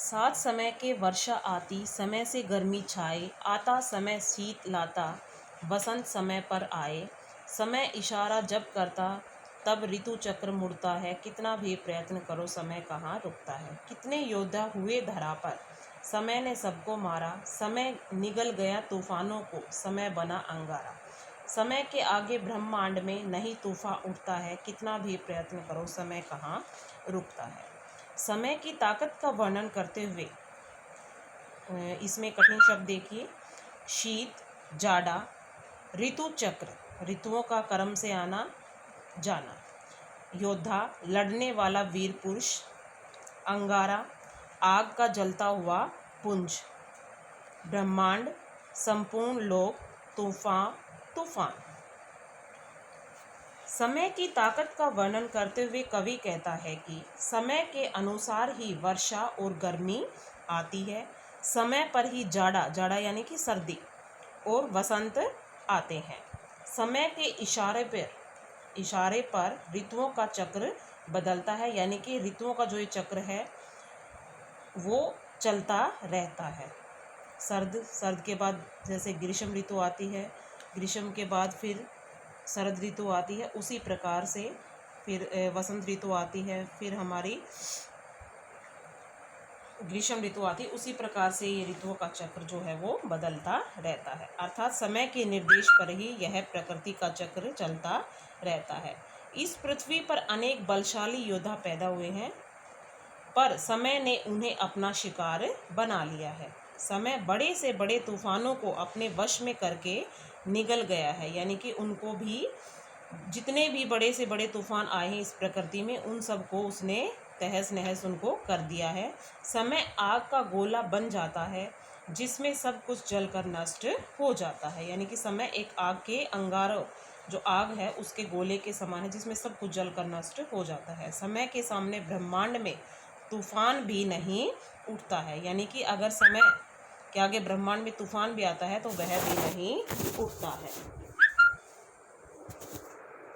सात समय के वर्षा आती, समय से गर्मी छाए, आता समय शीत लाता, बसंत समय पर आए। समय इशारा जब करता तब ऋतु चक्र मुड़ता है, कितना भी प्रयत्न करो समय कहाँ रुकता है। कितने योद्धा हुए धरा पर, समय ने सबको मारा, समय निगल गया तूफानों को, समय बना अंगारा। समय के आगे ब्रह्मांड में नहीं तूफान उठता है, कितना भी प्रयत्न करो समय कहाँ रुकता है। समय की ताकत का वर्णन करते हुए इसमें कठिन शब्द देखिए, शीत, जाड़ा, ऋतु चक्र, ऋतुओं का क्रम से आना जाना, योद्धा, लड़ने वाला वीर पुरुष, अंगारा, आग का जलता हुआ पुंज, ब्रह्मांड, संपूर्ण लोक, तूफान, तूफान। समय की ताकत का वर्णन करते हुए कवि कहता है कि समय के अनुसार ही वर्षा और गर्मी आती है, समय पर ही जाड़ा, जाड़ा यानी कि सर्दी, और वसंत आते हैं। समय के इशारे पर ऋतुओं का चक्र बदलता है, यानी कि ऋतुओं का जो ये चक्र है वो चलता रहता है। सर्द के बाद जैसे ग्रीष्म ऋतु आती है, ग्रीष्म के बाद फिर शरद ऋतु आती है, उसी प्रकार से फिर वसंत ऋतु आती है, फिर हमारी ग्रीष्म ऋतु आती है। उसी प्रकार से ये ऋतुओं का चक्र जो है वो बदलता रहता है, अर्थात समय के निर्देश पर ही यह प्रकृति का चक्र चलता रहता है। इस पृथ्वी पर अनेक बलशाली योद्धा पैदा हुए हैं, पर समय ने उन्हें अपना शिकार बना लिया है। समय बड़े से बड़े तूफानों को अपने वश में करके निगल गया है, यानी कि उनको भी, जितने भी बड़े से बड़े तूफान आए हैं इस प्रकृति में, उन सबको उसने तहस नहस उनको कर दिया है। समय आग का गोला बन जाता है, जिसमें सब कुछ जलकर नष्ट हो जाता है, यानी कि समय एक आग के अंगारों, जो आग है उसके गोले के समान है, जिसमें सब कुछ जलकर नष्ट हो जाता है। समय के सामने ब्रह्मांड में तूफान भी नहीं उठता है, यानी कि अगर समय के आगे ब्रह्मांड में तूफान भी आता है तो वह भी नहीं उठता है।